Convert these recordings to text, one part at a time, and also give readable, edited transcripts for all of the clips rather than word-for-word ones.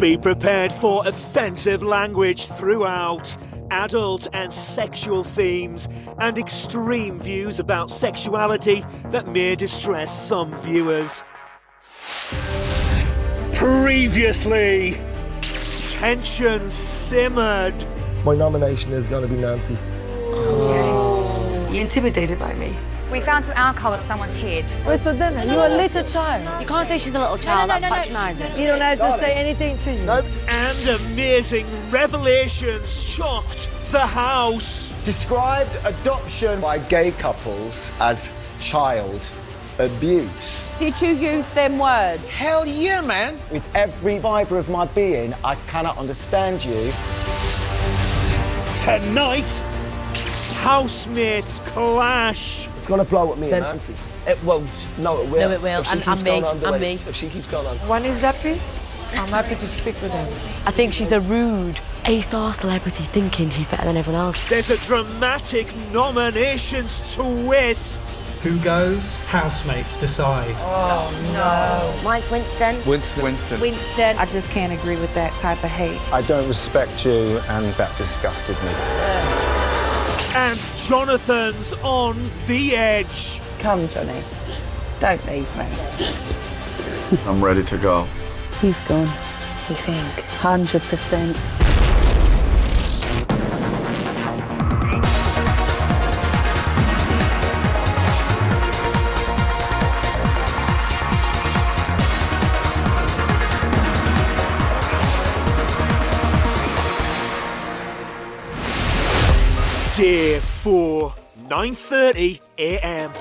Be prepared for offensive language throughout, adult and sexual themes, and extreme views about sexuality that may distress some viewers. Previously, tension simmered. My nomination is going to be Nancy. Are you intimidated by me? We found some alcohol at someone's head. Where's for dinner? You're a little child. You can't say she's a little child, that's patronising. You don't have to say anything to you. Nope. And amazing revelations shocked the house. Described adoption by gay couples as child abuse. Did you use them words? Hell yeah, man! With every fibre of my being, I cannot understand you. Tonight, housemates clash. It's going to blow with me Then- and Nancy. It won't. No, it will. No, it will. If she And keeps me. going on the And way- me. If she keeps going on. One is happy. I'm happy to speak with him. I think she's a rude A-star celebrity thinking she's better than everyone else. There's a dramatic nominations twist. Who goes? Housemates decide. Mine's Winston. Winston. I just can't agree with that type of hate. I don't respect you, and that disgusted me. And Jonathan's on the edge. Come, Johnny. Don't leave me. I'm ready to go. He's gone. You think? 100%. Day 4, 9:30 a.m.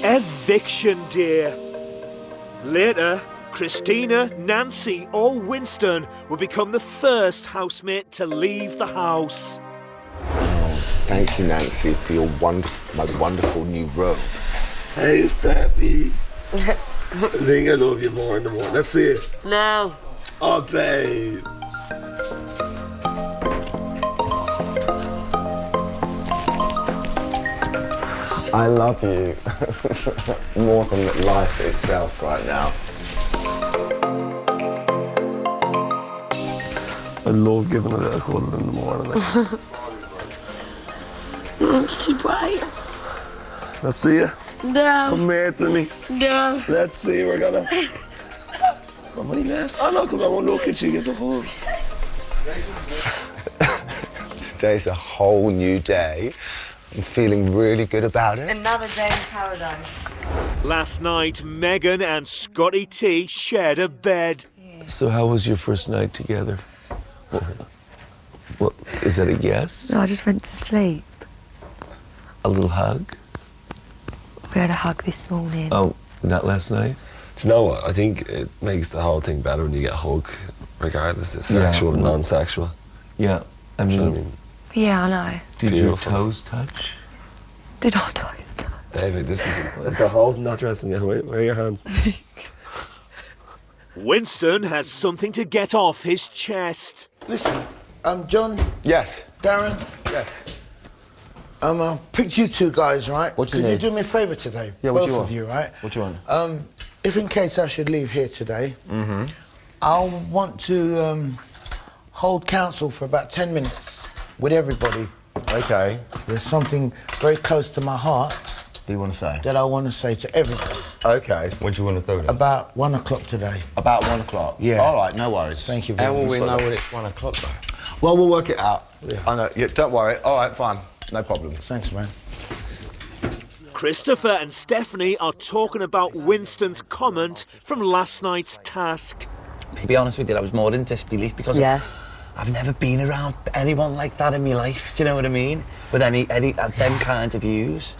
Eviction day. Later, Christina, Nancy or Winston will become the first housemate to leave the house. Thank you, Nancy, for your wonderful new room. Hey, Stappy. I think I love you more in the morning. Let's see it. No. Oh, babe. I love you more than life itself right now. I love giving a little cuddle in the morning. It's too bright. Let's see you. No. Come here to me. No. Let's see, we're gonna... Come on, mess. Oh, no, come on, I won't look at you. Get a hug. Today's a whole new day. I'm feeling really good about it. Another day in paradise. Last night, Megan and Scotty T shared a bed. So how was your first night together? What is that a yes? No, I just went to sleep. A little hug? We had a hug this morning. Oh, not last night? Do you know what? I think it makes the whole thing better when you get a hug, regardless it's sexual or non-sexual. Yeah, I Do you know mean, what I mean? Yeah, I know. did Beautiful. your toes touch? Did our toes touch? David, this is... Is there holes in that dressing gown? Where are your hands? Winston has something to get off his chest. Listen, John, Yes. Darren, Yes. I picked you two guys, right? What do you Could need? you do me a favour today? Yeah, what Both do you want? of you, right? What do you want? If in case I should leave here today, I'll want to hold council for about 10 minutes with everybody. Okay. There's something very close to my heart What do you want to say? that I want to say to everybody Okay. What do you want to do then? about 1 o'clock today. About 1 o'clock? Yeah. All right, no worries. Thank you very How will much. we know when it's 1 o'clock though? Well, we'll work it out. Yeah. I know. Yeah, don't worry. All right, fine. No problem. Thanks, man. Christopher and Stephanie are talking about Winston's comment from last night's task. To be honest with you, I was more in disbelief because I've never been around anyone like that in my life. Do you know what I mean? With any them kind of views.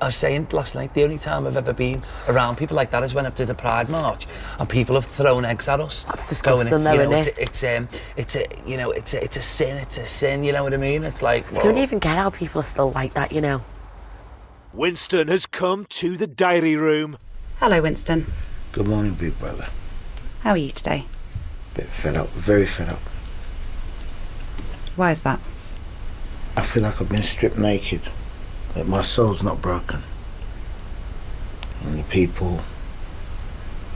I was saying last night, the only time I've ever been around people like that is when I've did a Pride March and people have thrown eggs at us. That's disgusting, Going, though, you know, isn't it's a sin. You know what I mean? It's like I don't even get how people are still like that, you know. Winston has come to the diary room. Hello, Winston. Good morning, big brother. How are you today? Bit fed up, very fed up. Why is that? I feel like I've been stripped naked, but my soul's not broken. and the people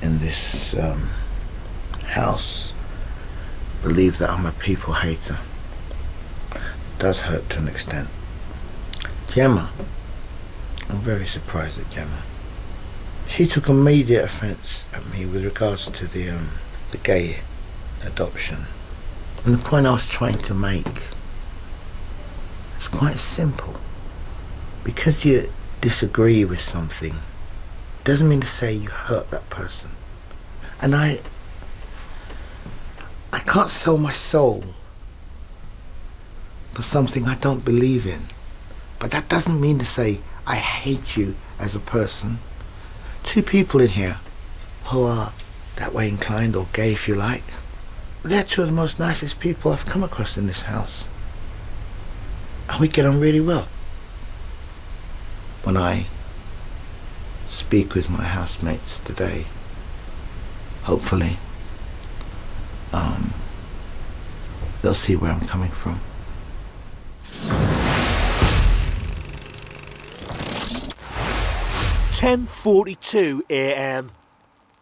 in this house believe that I'm a people hater. It does hurt to an extent. Gemma, I'm very surprised at Gemma. She took immediate offence at me with regards to the gay adoption. And the point I was trying to make is quite simple. Because you disagree with something doesn't mean to say you hurt that person. And I can't sell my soul for something I don't believe in. But that doesn't mean to say I hate you as a person. Two people in here who are that way inclined, or gay if you like, they're two of the most nicest people I've come across in this house. And we get on really well. When I speak with my housemates today, hopefully, they'll see where I'm coming from. "10:42 a.m.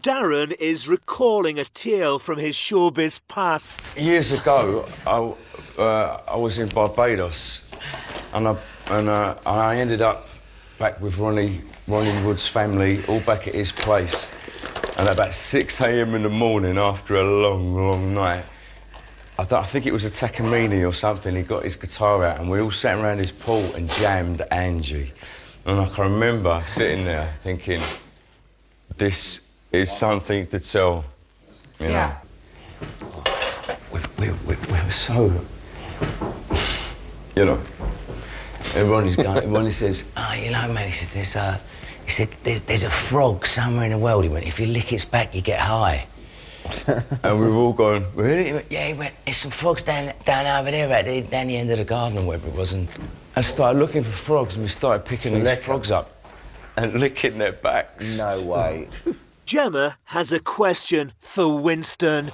Darren is recalling a tale from his showbiz past. Years ago, I was in Barbados, and I ended up back with Ronnie Wood's family, all back at his place. And about 6 a.m. in the morning, after a long, long night, I think it was a Takamine or something, he got his guitar out and we all sat around his pool and jammed Angie. And I can remember sitting there thinking, this is something to tell, you know. We were so, you know. Ronnie says, you know, man, he said, there's a frog somewhere in the world. He went, if you lick its back, you get high. And we were all going, really? He went, yeah, he went, there's some frogs down over there, down the end of the garden or wherever it was. And I started looking for frogs and we started picking these frogs up and licking their backs. No way. Gemma has a question for Winston.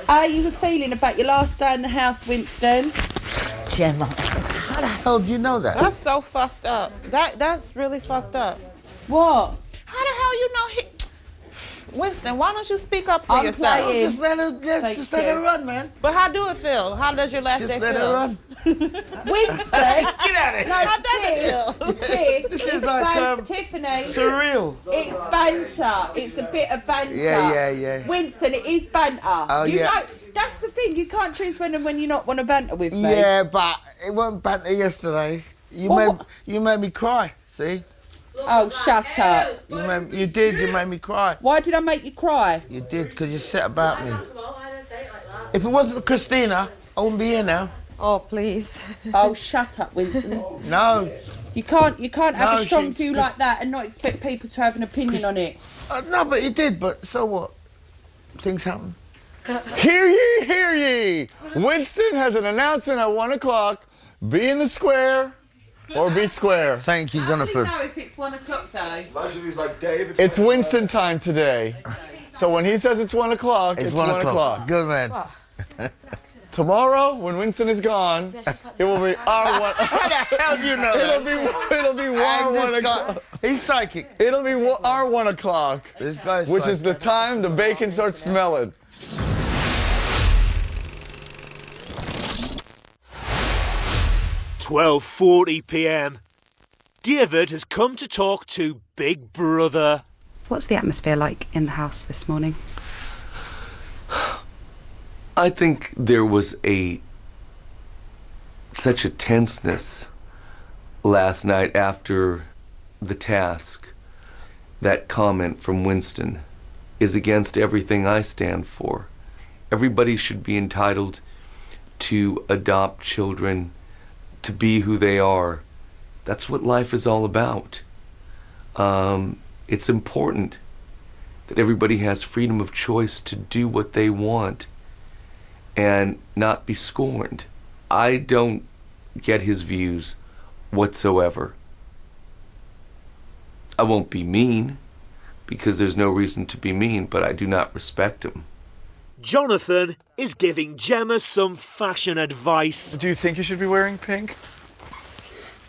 How are you feeling about your last day in the house, Winston? Gemma. How the hell do you know that? That's so fucked up. That's really fucked up. What? How the hell you know he... Winston, why don't you speak up for I'm yourself? playing. Just let her run, man. But how do it feel? How does your last day feel? Just let her run. Winston! Get out of here. No, How does it feel? Tiff, This it's is like Tiffany. surreal. It's banter. It's a bit of banter. Yeah. Winston, it is banter. Oh, you yeah. know, that's the thing. You can't choose when and when you not want to banter with me. Yeah, but it wasn't banter yesterday. You made me cry, see? Oh, shut up. You made me cry. Why did I make you cry? You did, because you set about me. If it wasn't for Christina, I wouldn't be here now. Oh, please. Oh, shut up, Winston. No. You can't have No, a strong view like that and not expect people to have an opinion on it. No, but you did, but so what? Things happen. Hear ye, hear ye! Winston has an announcement at 1 o'clock. Be in the square or be square. Thank you, Jonathan. I don't know if it's 1 o'clock, though. Imagine he's like David. It's Winston time today. So when he says it's 1 o'clock, it's 1 o'clock. Good man. Tomorrow, when Winston is gone, it will be our 1. How the hell do you know that? It'll be our 1 o'clock. He's psychic. It'll be our 1 o'clock, This guy's which psychic. is the time the bacon starts smelling. "12:40 p.m. David has come to talk to Big Brother. What's the atmosphere like in the house this morning? I think there was such a tenseness last night after the task. That comment from Winston is against everything I stand for. Everybody should be entitled to adopt children, to be who they are. That's what life is all about. It's important that everybody has freedom of choice to do what they want and not be scorned. I don't get his views whatsoever. I won't be mean, because there's no reason to be mean, but I do not respect him. Jonathan is giving Gemma some fashion advice. Do you think you should be wearing pink?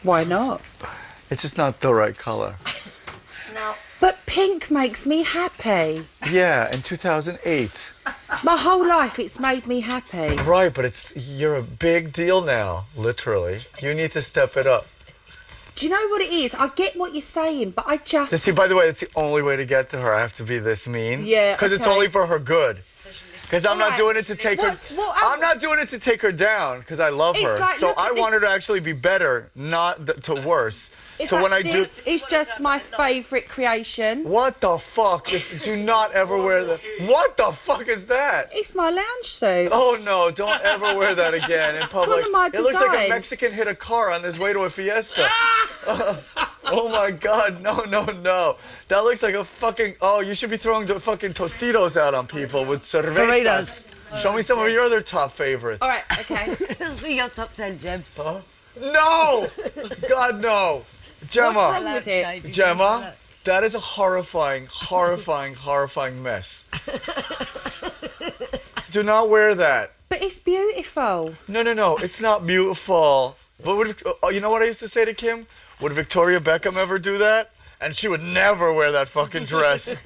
Why not? It's just not the right color. Now, But pink makes me happy. Yeah, in 2008. My whole life it's made me happy. Right, but you're a big deal now, literally. You need to step it up. Do you know what it is? I get what you're saying, but I just... See, by the way, it's the only way to get to her. I have to be this mean. Yeah, because it's only for her good. Because I'm not doing it to take her... I'm not doing it to take her down, because I love her. Like, so I want her to actually be better, not to worse. So like when I this is just my favourite creation. What the fuck? Do not ever wear that. What the fuck is that? It's my lounge suit. Oh no, don't ever wear that again in public. It's one of my It looks like a designs. Mexican hit a car on his way to a fiesta. Oh my god, no. That looks like a fucking... Oh, you should be throwing the fucking Tostitos out on people with cervezas. Show me some of your other top favorites. All right, okay. See your top 10, Jim. Huh? No! God, no. Gemma. What's wrong with it? Gemma, that is a horrifying mess. Do not wear that. But it's beautiful. No, it's not beautiful. But you know what I used to say to Kim? Would Victoria Beckham ever do that? And she would never wear that fucking dress.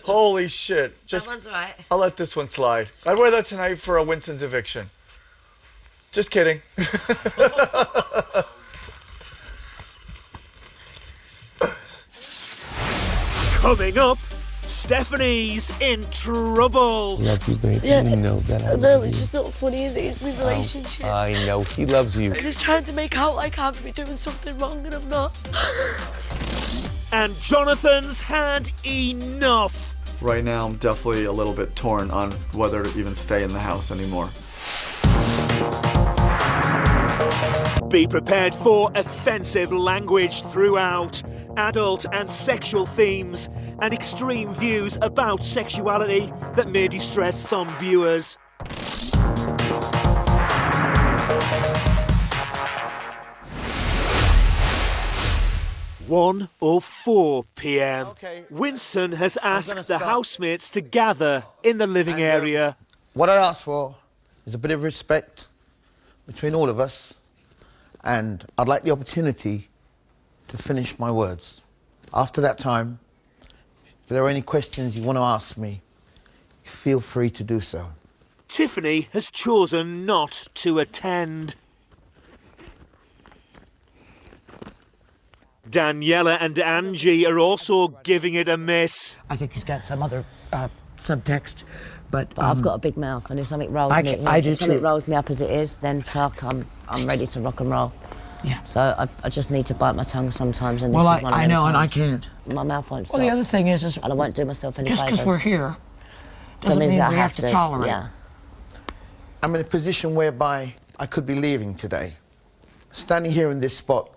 Holy shit. That one's right. I'll let this one slide. I'd wear that tonight for a Winston's eviction. Just kidding. Coming up, Stephanie's in trouble. Love you, baby. Yeah. You know that I No, love it's you. just not funny, is it? It's my relationship. I know. He loves you. I'm just trying to make out like I'm doing something wrong and I'm not. And Jonathan's had enough. Right now, I'm definitely a little bit torn on whether to even stay in the house anymore. Be prepared for offensive language throughout, adult and sexual themes, and extreme views about sexuality that may distress some viewers. One or 4 p.m. Winston has asked the housemates to gather in the living area. What I ask for is a bit of respect between all of us, and I'd like the opportunity to finish my words. After that time, if there are any questions you want to ask me, feel free to do so. Tiffany has chosen not to attend. Daniela and Angie are also giving it a miss. I think he's got some other subtext, but I've got a big mouth, and if something rolls I do if something too. rolls me up as it is, then fuck, I'm ready to rock and roll. Yeah. So I just need to bite my tongue sometimes, and this Well, is one of I them know, and I times. can't. My mouth won't stop. Well, the other thing is and I won't do myself any just favours. because we're here doesn't means mean I we have to tolerate. Yeah. I'm in a position whereby I could be leaving today. Standing here in this spot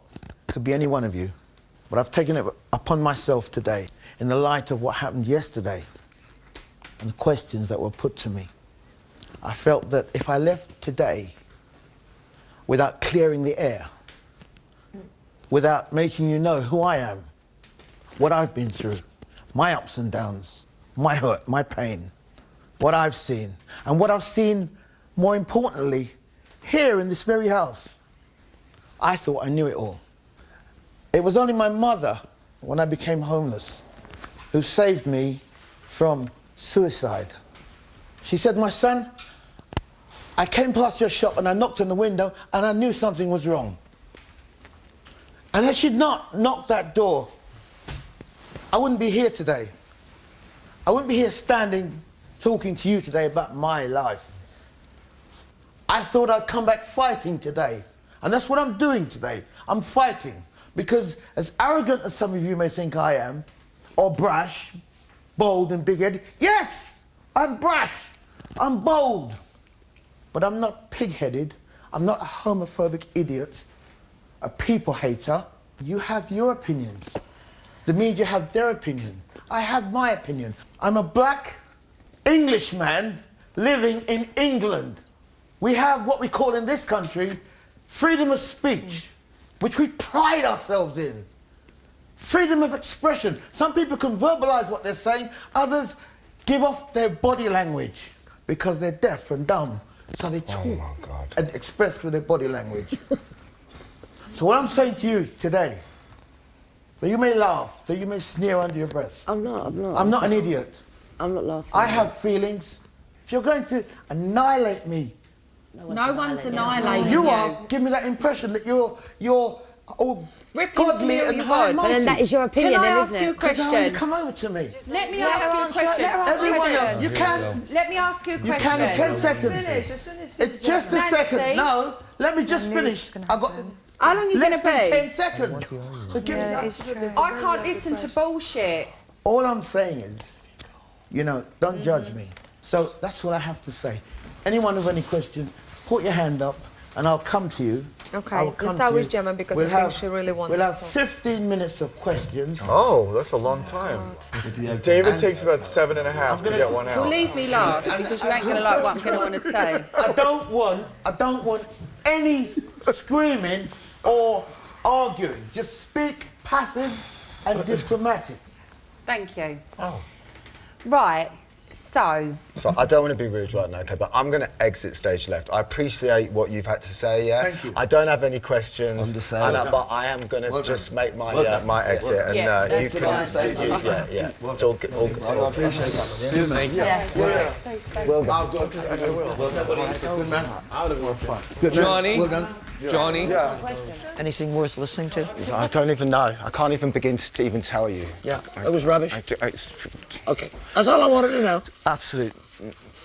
could be any one of you, but I've taken it upon myself today in the light of what happened yesterday and the questions that were put to me. I felt that if I left today without clearing the air, without making you know who I am, what I've been through, my ups and downs, my hurt, my pain, what I've seen, and what I've seen, more importantly, here in this very house, I thought I knew it all. It was only my mother, when I became homeless, who saved me from suicide. She said, "My son, I came past your shop and I knocked on the window and I knew something was wrong. And had she not knocked that door, I wouldn't be here today. I wouldn't be here standing, talking to you today about my life. I thought I'd come back fighting today. And that's what I'm doing today. I'm fighting. Because as arrogant as some of you may think I am, or brash, bold and big-headed, yes, I'm brash, I'm bold. But I'm not pig-headed, I'm not a homophobic idiot, a people hater. You have your opinions. The media have their opinion. I have my opinion. I'm a black Englishman living in England. We have what we call in this country freedom of speech, which we pride ourselves in. Freedom of expression. Some people can verbalize what they're saying, others give off their body language because they're deaf and dumb. So they talk and express through their body language. So what I'm saying to you today So you may laugh, so you may sneer under your breath. I'm not. I'm not an idiot. I'm not laughing. I have feelings. If you're going to annihilate me, No one's annihilating you are. Give me that impression that you're all godly and high. But then that is your opinion, Can I then, ask isn't you a it? question? Come over to me. Let me ask you a question. Everyone else, you can. Let me ask you a question. You can in 10 seconds. It's just a second. No, let me just finish. I've got. How long are you going to Less be? than 10 seconds. So give me. I can't listen to bullshit. All I'm saying is, don't judge me. So that's what I have to say. Anyone with any questions, put your hand up and I'll come to you. Okay, let's start with Gemma because I think she really wants We'll have 15 minutes of questions. Oh, that's a long time. David takes about 7.5 to get one out. You'll leave me last because you ain't going to like what I'm going to want to say. I don't want any screaming or arguing. Just speak passive and diplomatic. Thank you. Oh. Right, so I don't want to be rude right now, okay, but I'm going to exit stage left. I appreciate what you've had to say, yeah? Thank you. I don't have any questions, I'm the same. but I am going to just make my my exit, and you can... Yeah. It's all good. I appreciate that. Well done. I'll go to the I will. Good man. I would have more fun. Johnny? Well done. Johnny? Yeah. Anything worth listening to? I don't even know. I can't even begin to even tell you. Yeah, it was rubbish. It's Okay, that's all I wanted to know. absolute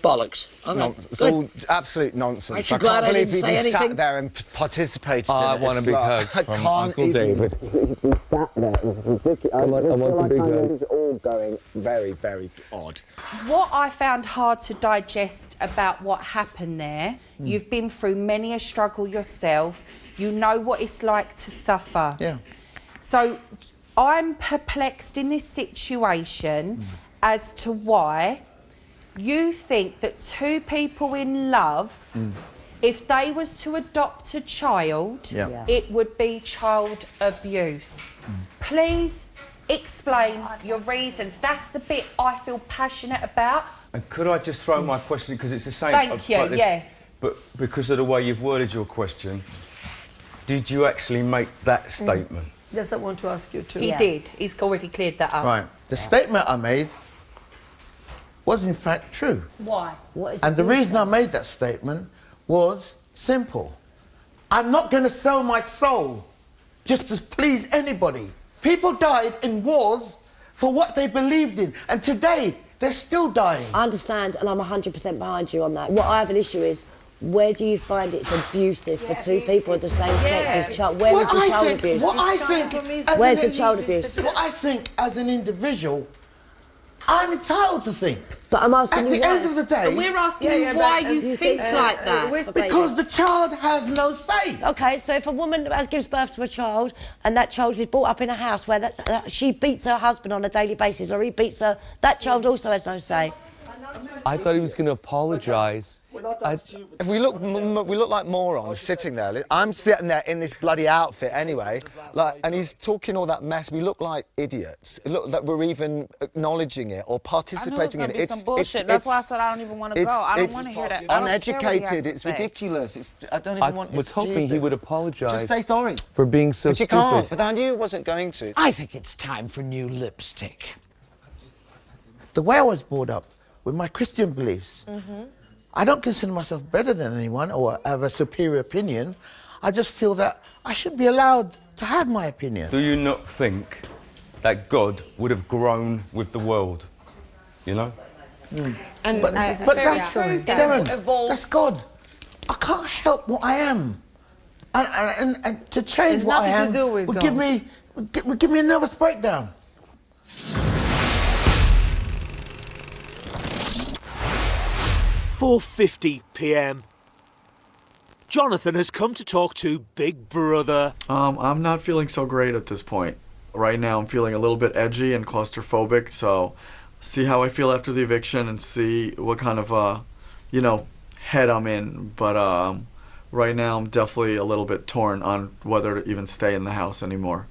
Bollocks. Okay, It's good. all absolute nonsense. Aren't you I glad can't I believe didn't you say even anything? sat there and participated in it. I want a It's big like- hug I from can't Uncle even David. be sat there. It's ridiculous. I want the big hug. This is all going very, very odd. what I found hard to digest about what happened there, you've been through many a struggle yourself. You know what it's like to suffer. Yeah. So I'm perplexed in this situation as to why you think that two people in love, if they was to adopt a child, it would be child abuse. Please explain your reasons. That's the bit I feel passionate about. And could I just throw my question, because it's the same... Thank you, like this, yeah. But because of the way you've worded your question, did you actually make that statement? Yes, I want to ask you too. He did. He's already cleared that up. Right. The statement I made was in fact true. Why? And the reason I made that statement was simple. I'm not going to sell my soul just to please anybody. People died in wars for what they believed in, and today they're still dying. I understand, and I'm 100% behind you on that. What I have an issue is, where do you find it's abusive for two people of the same sex as child? Where is the child abuse? What I think, Where's the child abuse? What I think as an individual, I'm entitled to think. But I'm asking at you the why. end of the day. And we're asking you why you think like that. Because the child has no say. Okay, so if a woman gives birth to a child and that child is brought up in a house where she beats her husband on a daily basis or he beats her, that child also has no say. I thought he was going to apologise. If we look like morons sitting there. I'm sitting there in this bloody outfit anyway, and he's talking all that mess. We look like idiots. It look like we're even acknowledging it or participating in it. It's some bullshit. That's why I said I don't even want to go. I don't want to hear that. I don't care what he has Uneducated. to It's say. ridiculous. I don't even want. I was hoping he would apologise. Just say sorry. For being so But you stupid. can't. But I knew he wasn't going to. I think it's time for new lipstick. The way I was brought up, with my Christian beliefs, I don't consider myself better than anyone or have a superior opinion. I just feel that I should be allowed to have my opinion. Do you not think that God would have grown with the world? You know? And But that's true, Darren. That's God. I can't help what I am. And to change It's what I nothing am to do with would God. give me a nervous breakdown. 4:50 p.m. Jonathan has come to talk to Big Brother. I'm not feeling so great at this point. Right now I'm feeling a little bit edgy and claustrophobic, so see how I feel after the eviction and see what kind of, head I'm in. But right now I'm definitely a little bit torn on whether to even stay in the house anymore.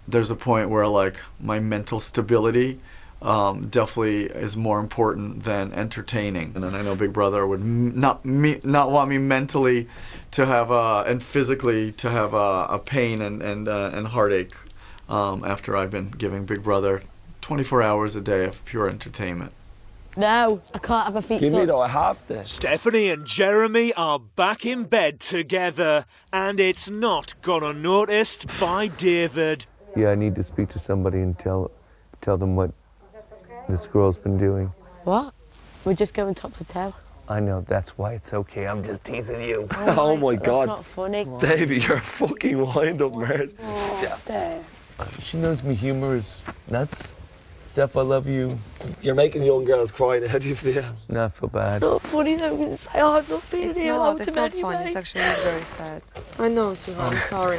There's a point where, like, my mental stability definitely is more important than entertaining. And then I know Big Brother would not want me mentally to have and physically to have a pain and heartache after I've been giving Big Brother 24 hours a day of pure entertainment. No, I can't have my feet Give me touched. though, I have to. Stephanie and Jeremy are back in bed together, and it's not gone unnoticed by David. Yeah, I need to speak to somebody and tell them what this girl's been doing. What? We're just going top to toe. I know, that's why it's okay. I'm just teasing you. Oh my God. That's not funny. Davey, you're a fucking wind-up, man. She knows me humor is nuts. Steph, I love you. You're making young girls cry. How do you feel? No, I feel bad. It's not funny though, because I'm not feeling It's ill not. out It's of not any fun. way. It's actually very sad. I know, sweetheart. I'm sorry.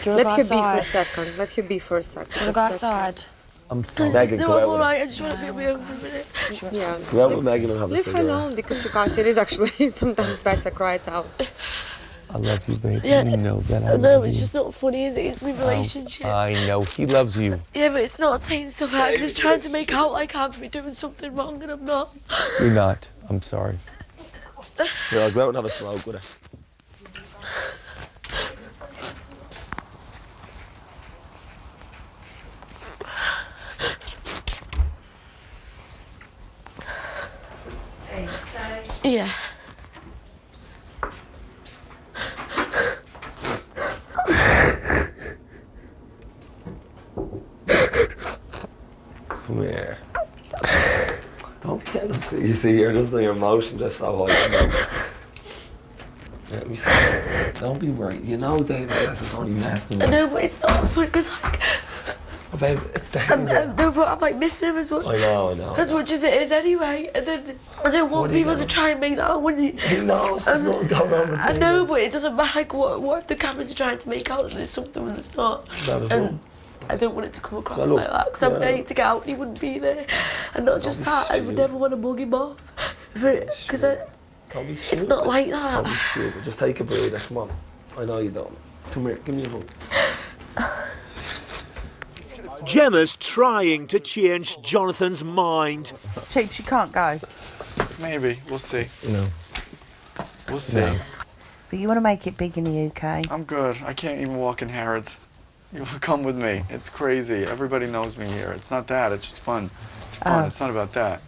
Do you Let wanna her go be for a outside? second. Let her be for a second. Do you wanna go outside? I'm sorry. Megan, No, go I'm out with alright. I just want to be at my own for a minute. Yeah. Go out with Megan and have a Leave her cigarette. alone, because you guys, it is actually sometimes better cry it out. I love you, baby. Yeah. You know that. I know, it's just not funny, is it? It's my relationship. I know. He loves you. Yeah, but it's not taking stuff out because it's trying to make out like I'm doing something wrong and I'm not. You're not. I'm sorry. Here, I'll go out and have a smoke with her. Yeah. Come here. Don't be getting upset. You see, you're just your emotions are so high. Let me see. Don't be worried. You know, David, this is only messing. I know, but it's not fun because like Babe, it's the no, but I'm like missing him as well. I know. As much as it is anyway, and then I don't want people to try and make that out when you. He knows there's nothing going on between I know, but it doesn't matter. Like, what if the cameras are trying to make out that there's something when there's not? That is And wrong. I don't want it to come across Well, look, like that because I'm yeah. ready to get out and he wouldn't be there. And not just that, I would never want to mug him off. Because Don't be it's stupid. not like that. Don't be stupid. Just take a breather. Come on. I know you don't. Come here. Give me a hug. Gemma's trying to change Jonathan's mind. Cheap, she can't go. Maybe. We'll see. No. We'll see. No. But you want to make it big in the UK. I'm good. I can't even walk in Harrods. You come with me. It's crazy. Everybody knows me here. It's not that. It's just fun. It's fun. Oh. It's not about that.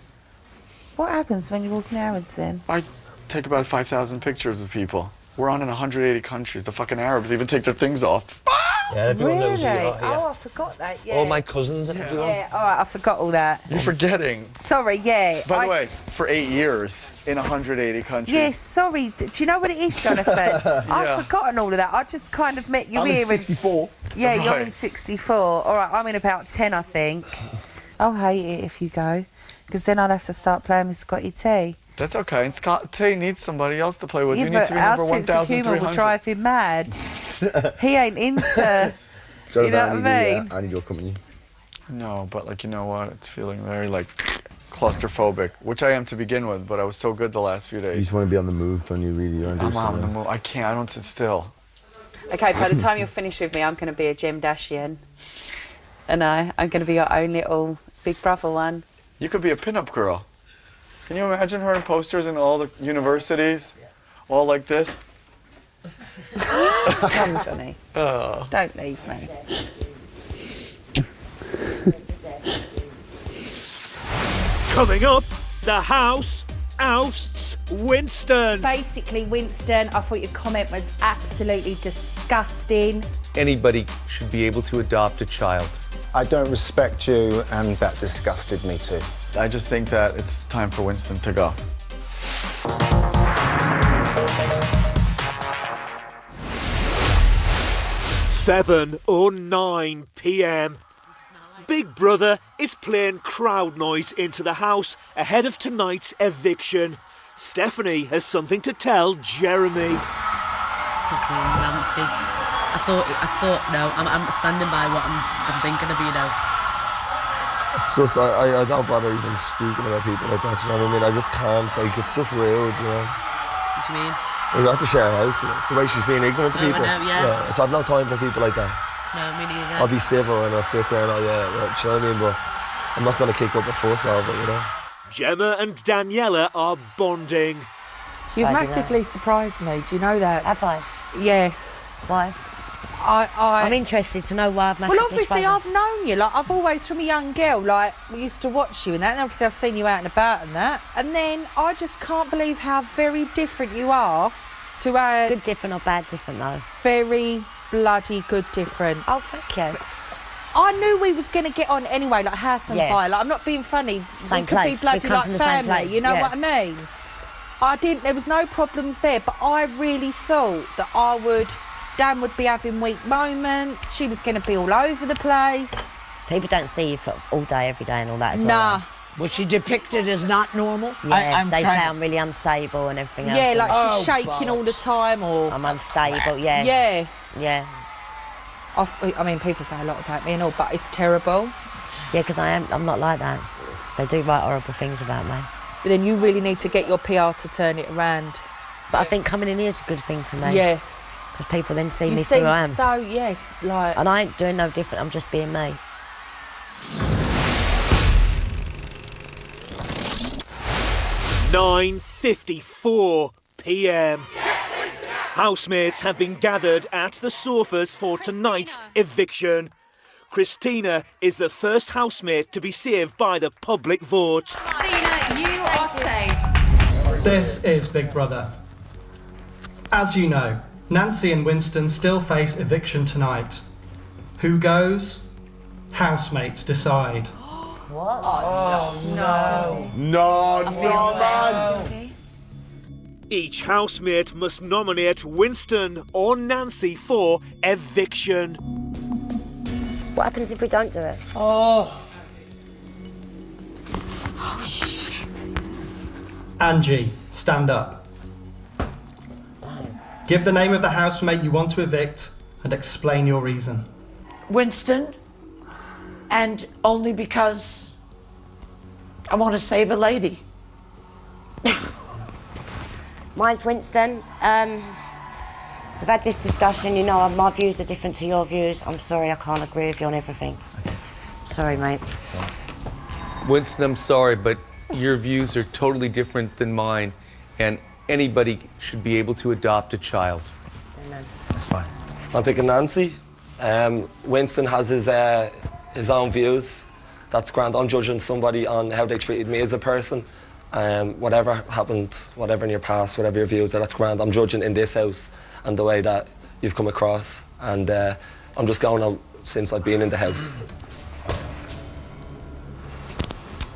What happens when you walk in Harrods then? I take about 5,000 pictures of people. We're on in 180 countries. The fucking Arabs even take their things off. Yeah, everyone knows who you Really? are. Yeah. Oh, I forgot that, yeah. All my cousins and everyone. Yeah, all right, I forgot all that. You're forgetting. Sorry, yeah. By the way, for 8 years in 180 countries. Yeah, sorry. Do you know what it is, Jonathan? Yeah. I've forgotten all of that. I just kind of met you I'm here. in 64. Yeah, you're Right. in 64. All right, I'm in about 10, I think. I'll hate it if you go, because then I'd have to start playing with Scotty T. That's okay. And Scott T needs somebody else to play with. Yeah, You need but to be our number sense of humour will 1,300. drive him mad. He ain't into... You know what I mean? I need your company. No, but like, you know what? It's feeling very like claustrophobic, which I am to begin with, but I was so good the last few You days. just want to be on the move, don't you, really? You want to do I'm on the something. move. I can't. I don't sit still. OK, by the time you're finished with me, I'm going to be a Gem Dashian. And I'm going to be your own little Big Brother one. You could be a pinup girl. Can you imagine her in posters in all the universities? All like this? Come, Johnny. Oh. Don't leave me. Coming up, the house ousts Winston. Basically, Winston, I thought your comment was absolutely disgusting. Anybody should be able to adopt a child. I don't respect you, and that disgusted me too. I just think that it's time for Winston to go. (7:09 p.m). Big Brother is playing crowd noise into the house ahead of tonight's eviction. Stephanie has something to tell Jeremy. Fucking Nancy. I thought, no, I'm standing by what I'm thinking of, you know. It's just, I don't bother even speaking about people like that, you know what I mean? I just can't, like, it's just rude, you know? What do you mean? We have to share a house, you know? The way she's being ignorant to Oh, I people. know, yeah. So I've no time for people like that. No, me neither. I'll be civil and I'll sit there and I'll, yeah, do you know what I mean? But I'm not going to kick up a fuss over it, you know? Gemma and Daniela are bonding. You've massively surprised me. Do you know that? Have I? Yeah. Why? I'm interested to know why I've massaged Well, obviously, this I've known you. Like, I've always, from a young girl, like, we used to watch you and that, and obviously I've seen you out and about and that. And then I just can't believe how very different you are to our... Good different or bad different, though? Very bloody good different. Oh, thank you. I knew we was going to get on anyway, like house on fire. Like, I'm not being funny. Same we could place. be bloody We come like from the same family, place. you know Yeah. what I mean? There was no problems there, but I really thought that Dan would be having weak moments, she was going to be all over the place. People don't see you for all day, every day and all that as well. Nah. Was she depicted as not normal? Yeah, they sound really unstable and everything else. Yeah, like and- she's shaking all the time or... I'm unstable, yeah. Yeah. Yeah. I mean, people say a lot about me and all, but it's terrible. Yeah, because I'm not like that. They do write horrible things about me. But then you really need to get your PR to turn it around. But I think coming in here is a good thing for me. Yeah. Because people then see You me for who I am. seem so, yes, like... And I ain't doing no different, I'm just being me. (9:54 p.m. Housemates have been gathered at the sofas for tonight's eviction. Christina is the first housemate to be saved by the public vote. Christina, you are safe. This is Big Brother. As you know, Nancy and Winston still face eviction tonight. Who goes? Housemates decide. What? Oh, no. No, man. Each housemate must nominate Winston or Nancy for eviction. What happens if we don't do it? Oh. Oh, shit. Angie, stand up. Give the name of the housemate you want to evict and explain your reason. Winston, and only because I want to save a lady. Mine's Winston. We've had this discussion, you know, my views are different to your views. I'm sorry, I can't agree with you on everything. Sorry, mate. Winston, I'm sorry, but your views are totally different than mine, and anybody should be able to adopt a child. Amen. That's fine. I'm picking Nancy. Winston has his own views. That's grand. I'm judging somebody on how they treated me as a person. Whatever happened, whatever in your past, whatever your views are, that's grand. I'm judging in this house and the way that you've come across. And I'm just going on since I've been in the house.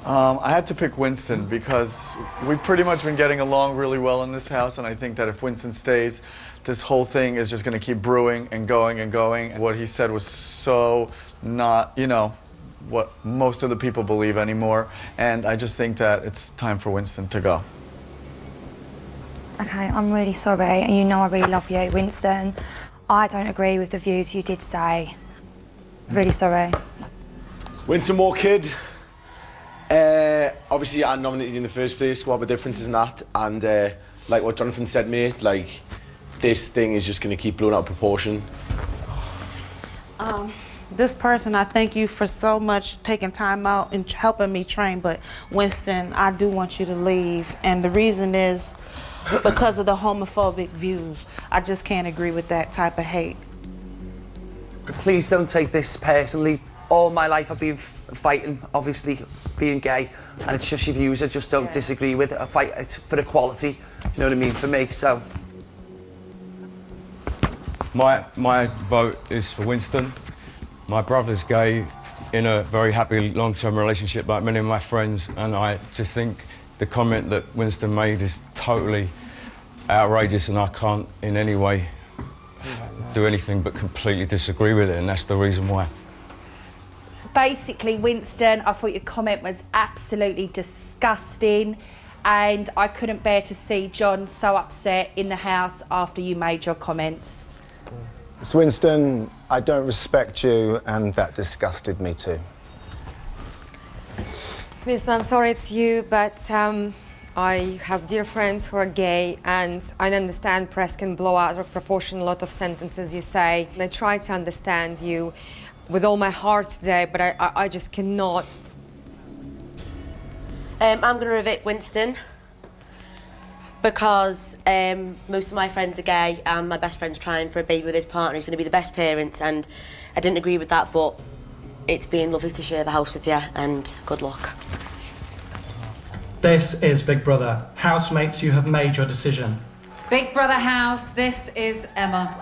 I had to pick Winston because we've pretty much been getting along really well in this house, and I think that if Winston stays, this whole thing is just going to keep brewing and going and going. What he said was so not, you know, what most of the people believe anymore, and I just think that it's time for Winston to go. Okay, I'm really sorry, and you know I really love you, Winston. I don't agree with the views you did say. Really sorry. Winston Moore kid. Obviously I nominated you in the first place, what the difference is in that, and like what Jonathan said, mate, like this thing is just going to keep blowing out of proportion. This person, I thank you for so much taking time out and helping me train, but Winston, I do want you to leave, and the reason is because of the homophobic views. I just can't agree with that type of hate. Please don't take this personally. All my life I've been fighting, obviously, being gay, and it's just your views I just don't disagree with. I fight it's for equality, do you know what I mean, for me, so... My vote is for Winston. My brother's gay in a very happy long-term relationship like many of my friends, and I just think the comment that Winston made is totally outrageous, and I can't in any way do anything but completely disagree with it, and that's the reason why. Basically, Winston, I thought your comment was absolutely disgusting, and I couldn't bear to see John so upset in the house after you made your comments. So Winston, I don't respect you, and that disgusted me too. Winston, I'm sorry it's you, but I have dear friends who are gay, and I understand press can blow out of proportion a lot of sentences you say. And I try to understand you with all my heart today, but I just cannot. I'm going to evict Winston. Because most of my friends are gay and my best friend's trying for a baby with his partner. He's going to be the best parents, and I didn't agree with that, but it's been lovely to share the house with you, and good luck. This is Big Brother. Housemates, you have made your decision. Big Brother house, this is Emma.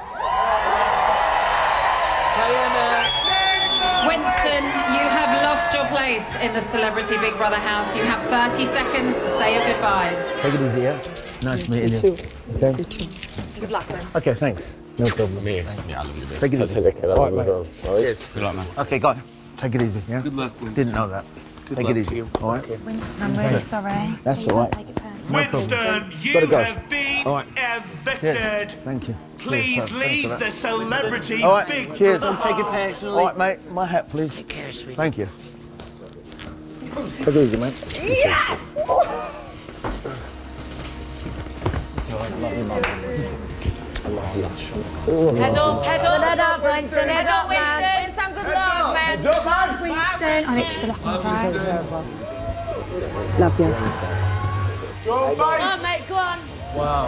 Winston, you have lost your place in the Celebrity Big Brother house. You have 30 seconds to say your goodbyes. Take it easy, yeah? Nice meeting you. Okay? Good luck, man. Okay, thanks. No problem. Me, yeah, I love you, babe. Take it easy. All right, mate. Cheers. Good luck, man. Okay, go on. Take it easy, yeah? Good luck, Winston. Didn't know that. Take it easy, all right? Winston, I'm really sorry. That's Please all right. don't take it personally. Winston, you Gotta go. have been All right. evicted. Thank you. Please Cheers, leave thanks for the Celebrity All right, Big cheers. Brother house. All right, mate. My hat, please. Take care, sweetie. Thank you. Take it easy, mate. Yeah! Pedal, pedal. Head up, Winston, head up, man. Winston, good luck, man. Winston, I literally feel like I'm crying. Love you. Go, Come on, mate, go on. Wow.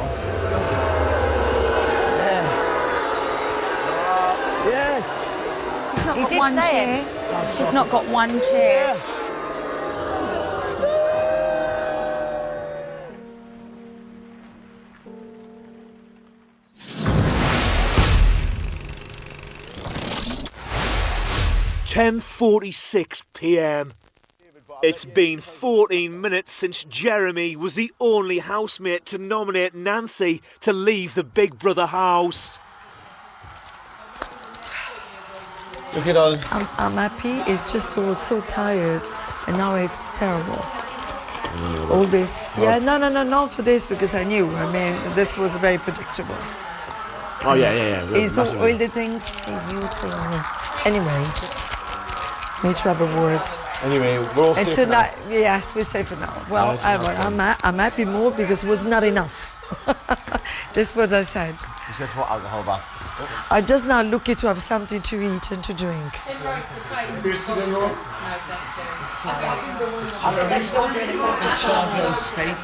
Yeah. Yes. He's not He got did one say cheer. He's not got one cheer. (10:46 p.m). It's been 14 minutes since Jeremy was the only housemate to nominate Nancy to leave the Big Brother house. Look at all. I'm happy. It's just so tired, and now it's terrible. All this, not for this because I knew. I mean, this was very predictable. Oh yeah. It's all the things that you think. Anyway, need to have a word. Anyway, we're all And safe tonight, yes, we're safe for now. Well, I'm happy more because it was not enough. Just what I said. It's just hot alcohol back. I just now looking to have something to eat and to drink.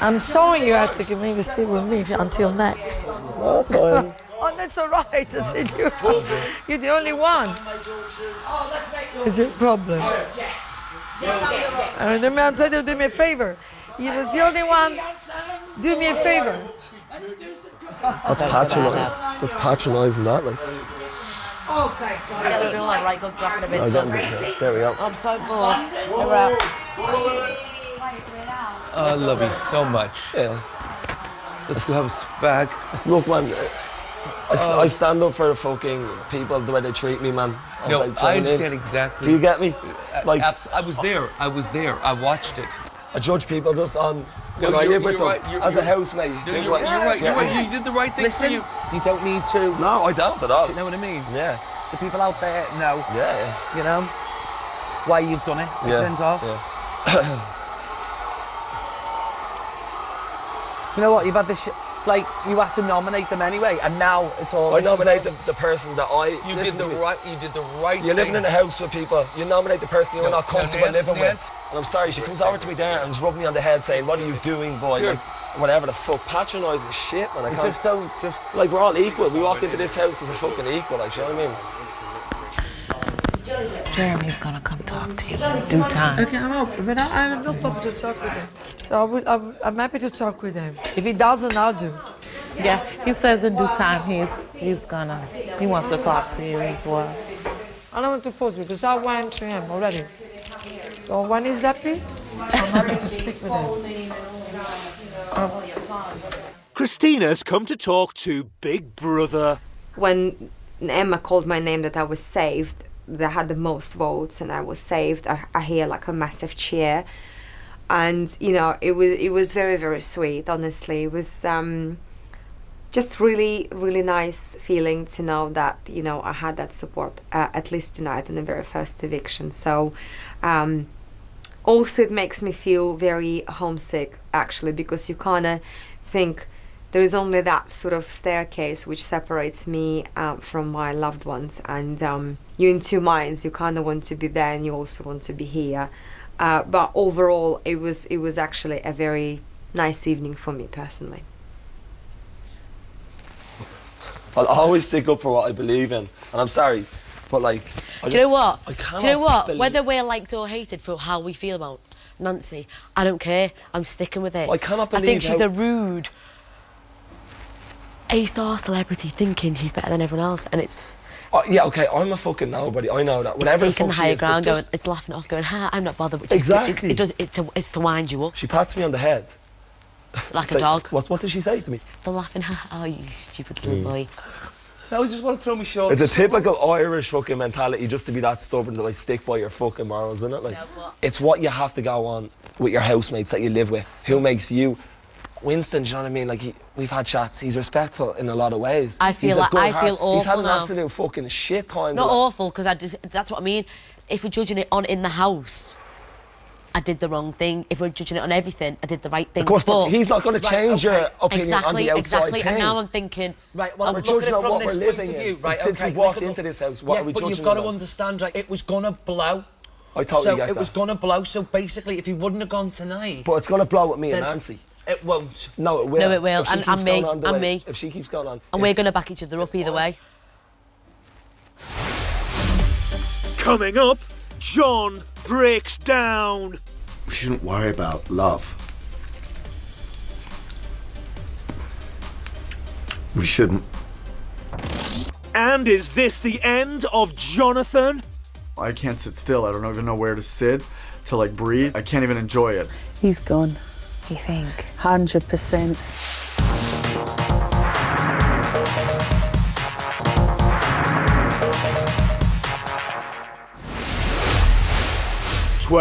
I'm sorry you have to maybe stay with me until next. No, that's fine. Oh, that's all right. I said you're the only one. Is it a problem? Yes. The man said, do me a favor. He was the only one. Do me a favor. That's patronising. That's patronising, that, like. Oh, thank God. I don't feel like right good graphic a bit. I got it. There we go. I'm so bored. We're out. I love you so much. Yeah. Let's go have a spag. Look, man, I stand up for the fucking people the way they treat me, man. No, Like, I understand exactly. Do you get me? Like, I was there. I watched it. I judge people just on No, when I you're- live with you're them right, as a you're- housemate. No, you're right. You did the right thing Listen, for you. you don't need to. No, I don't at all. Do you know what I mean? Yeah. The people out there know. Yeah. You know why you've done it. It turns off. Yeah. Do you know what? You've had this. It's like you had to nominate them anyway, and now it's all. I nominate the person that I. You listen did to the me. right. You did the right. You're living thing. in a house with people. You nominate the person you're not comfortable living with. And I'm sorry, she comes over to me there and is rubbing me on the head saying, "What are you doing, boy?" Sure. Like, whatever the fuck, patronising shit, man. I You can't. just don't. Like, we're all equal. We walk into this house as a fucking equal. Like, you know what I mean? Jeremy's gonna come talk to you in due time. Okay, I'm open, but I have no problem to talk with him. So I'm happy to talk with him. If he doesn't, I'll do. Yeah, he says in due time he wants to talk to you as well. I don't want to force you because I went to him already. So when he's happy, I'm happy to speak with him. Christina's come to talk to Big Brother. When Emma called my name that I was saved, they had the most votes and I was saved. I hear like a massive cheer. And, you know, it was very, very sweet, honestly. It was just really, really nice feeling to know that, you know, I had that support, at least tonight in the very first eviction. So also it makes me feel very homesick, actually, because you kind of think there is only that sort of staircase which separates me from my loved ones. And you're in two minds. You kind of want to be there and you also want to be here. But overall, it was actually a very nice evening for me personally. I'll always stick up for what I believe in. And I'm sorry, but like... Do you know what? I cannot Do you know what? believe- Whether we're liked or hated for how we feel about Nancy, I don't care. I'm sticking with it. I cannot believe I think she's how- a rude A-star celebrity thinking she's better than everyone else, and it's... yeah, okay, I'm a fucking nobody. I know that. Whatever the taking fuck the she higher is, but ground, just- going, it's laughing it off, going, ha, I'm not bothered. Which Exactly. It's to wind you up. She pats me on the head. Like It's a dog. What did she say to me? The laughing, ha, oh, you stupid little boy. I just want to throw my shoulders. It's a typical Irish fucking mentality just to be that stubborn to like stick by your fucking morals, isn't it? Like, it's what you have to go on with your housemates that you live with. Who makes you... Winston, do you know what I mean? Like, we've had chats. He's respectful in a lot of ways. I feel He's a like- good I heart. feel awful He's had an now. absolute fucking shit time. Not with it. awful, because that's what I mean. If we're judging it on in the house, I did the wrong thing. If we're judging it on everything, I did the right thing. Of course, but he's not going to change your opinion on the outside Exactly, thing. and now I'm thinking... Right, well, we're I'm looking judging at on it from what this we're point living of view. in. Right, Since okay, we walked look, into this house, what yeah, are we but judging you've got to on? understand, right, it was going to blow. I totally so get it that. was going to blow, so basically, if he wouldn't have gone tonight... But it's going to blow with me and then Nancy. It won't. No, it will. No, it will, If she and keeps me, going on the and way- me. If she keeps going on. And we're going to back each other up either way. Coming up, John breaks down. We shouldn't worry about love. We shouldn't. And is this the end of Jonathan? I can't sit still. I don't even know where to sit, to like breathe. I can't even enjoy it. He's gone. You think? 100%.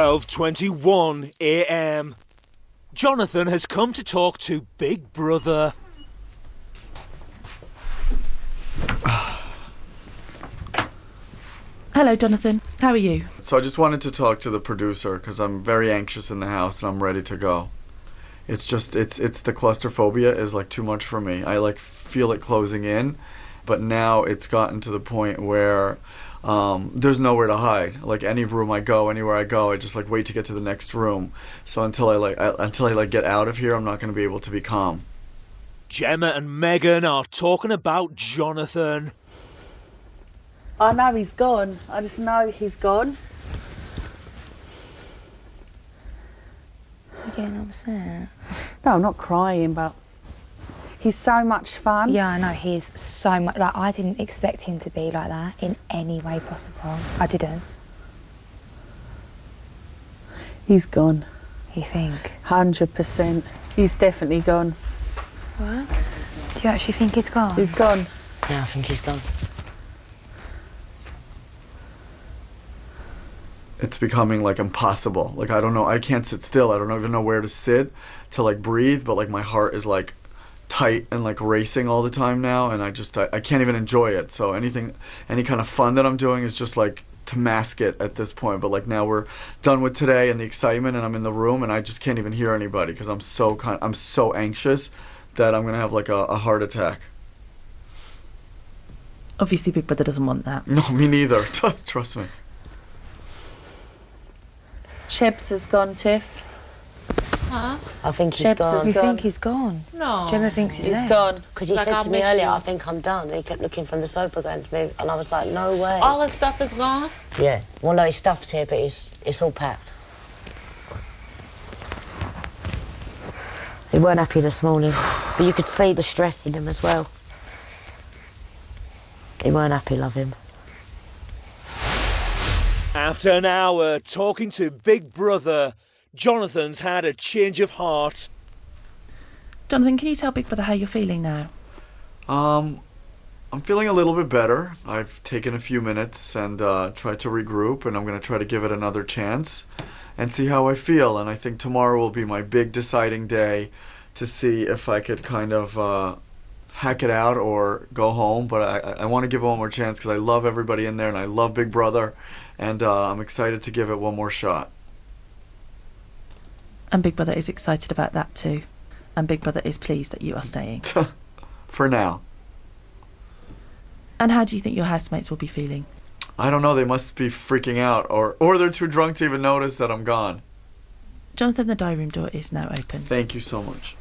(12:21 a.m.) Jonathan has come to talk to Big Brother. Hello, Jonathan. How are you? So I just wanted to talk to the producer because I'm very anxious in the house and I'm ready to go. It's just, it's the claustrophobia is like too much for me. I like feel it closing in, but now it's gotten to the point where there's nowhere to hide. Like any room I go, anywhere I go, I just like wait to get to the next room. So until I get out of here, I'm not going to be able to be calm. Gemma and Megan are talking about Jonathan. I know he's gone. I just know he's gone. You're getting upset. No, I'm not crying, but he's so much fun. Yeah, I know, he's so much... Like, I didn't expect him to be like that in any way possible. I didn't. He's gone. You think? 100%. He's definitely gone. What? Do you actually think he's gone? He's gone. Yeah, I think he's gone. It's becoming like impossible. Like I don't know, I can't sit still. I don't even know where to sit to like breathe, but like my heart is like tight and like racing all the time now, and I can't even enjoy it. So any kind of fun that I'm doing is just like to mask it at this point. But like now we're done with today and the excitement, and I'm in the room and I just can't even hear anybody because I'm so anxious that I'm gonna have like a heart attack. Obviously, Big Brother doesn't want that. No, me neither. Trust me. Chebs has gone, Tiff. Huh? I think he's Chebs gone. has You gone. think he's gone? No. Gemma thinks he's left. gone. Because he Like, said I'll to me miss earlier, you. I think I'm done. He kept looking from the sofa going to me, and I was like, no way. All his stuff is gone? Yeah. Well, no, his stuff's here, but it's all packed. He weren't happy this morning, but you could see the stress in him as well. He weren't happy, love him. After an hour talking to Big Brother, Jonathan's had a change of heart. Jonathan, can you tell Big Brother how you're feeling now? I'm feeling a little bit better. I've taken a few minutes and tried to regroup, and I'm going to try to give it another chance and see how I feel. And I think tomorrow will be my big deciding day to see if I could kind of hack it out or go home. But I want to give it one more chance because I love everybody in there and I love Big Brother, and I'm excited to give it one more shot. And Big Brother is excited about that too. And Big Brother is pleased that you are staying. For now. And how do you think your housemates will be feeling? I don't know, they must be freaking out, or they're too drunk to even notice that I'm gone. Jonathan, the diary room door is now open. Thank you so much.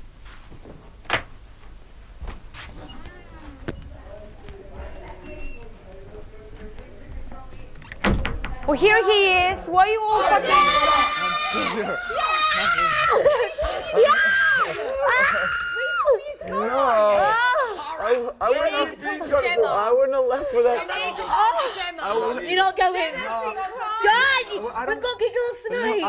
Well, here he is. Why are you all fucking... I wouldn't have left with that. You're not going. Dad, we've got giggles tonight.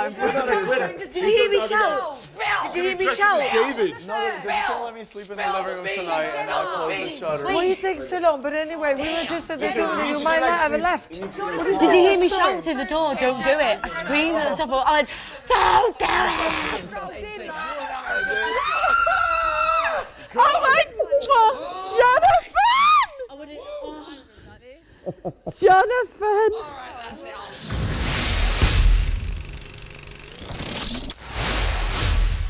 Did you hear me shout? Did you hear me shout? David. No, they can't let me sleep in the living room tonight, and I'll close the shutters. Why you take so long? But anyway, we were just at the room that you might not have left. Did you hear me shout through the door? Don't do it. I screamed at the top of my head. Don't do it! Oh my God! Jonathan! Jonathan!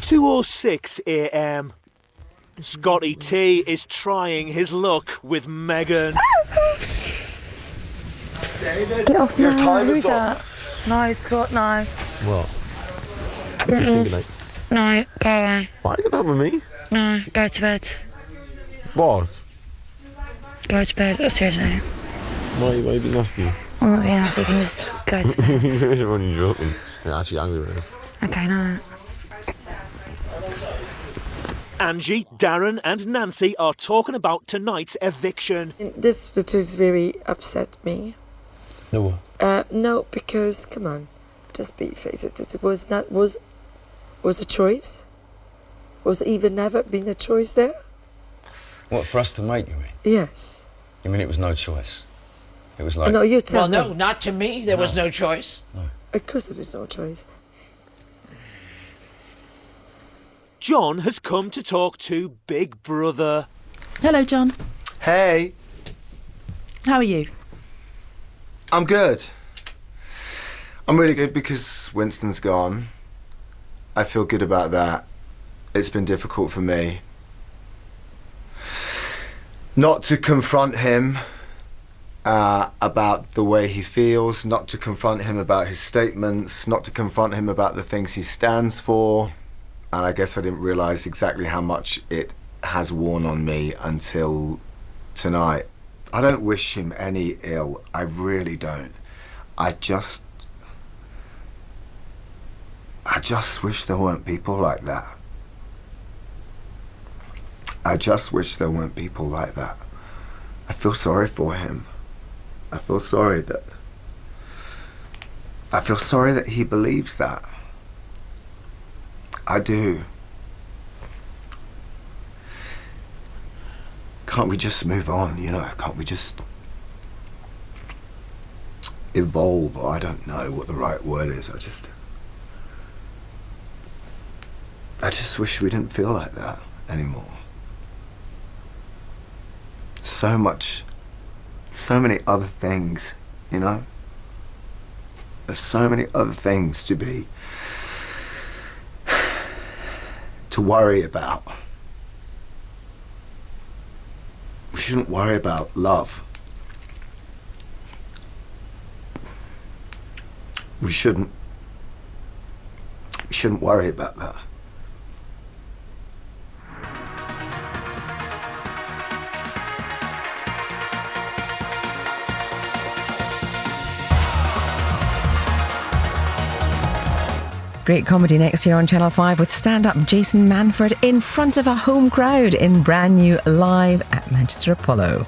2:06 a.m. Scotty T is trying his luck with Megan. David, Get off your now. time Who's is up. that? No, Scott, no. What? What are you thinking, like? No, go away. Why are you going to with me? No, go to bed. What? Go to bed, seriously. Why are you being nasty? I'm not being nasty, you can just go to bed. You're only joking. You're actually angry with us. Okay, no. Angie, Darren and Nancy are talking about tonight's eviction. This has very upset me. No. No, because, come on, just face it, it was a choice? Was it even never been a choice there? What, for us to make, you mean? Yes. You mean it was no choice? It was like... No, you tell me. Well, no, not to me. There was no choice. Of course there was no choice. John has come to talk to Big Brother. Hello, John. Hey. How are you? I'm good. I'm really good because Winston's gone. I feel good about that. It's been difficult for me not to confront him about the way he feels, not to confront him about his statements, not to confront him about the things he stands for. And I guess I didn't realise exactly how much it has worn on me until tonight. I don't wish him any ill. I really don't. I just wish there weren't people like that. I just wish there weren't people like that. I feel sorry for him. I feel sorry that he believes that. I do. Can't we just move on, you know? Can't we just evolve? I don't know what the right word is. I just wish we didn't feel like that anymore. So many other things, you know? There's so many other things to worry about. We shouldn't worry about love. We shouldn't worry about that. Great comedy next year on Channel 5 with stand-up Jason Manford in front of a home crowd in brand new Live at Manchester Apollo.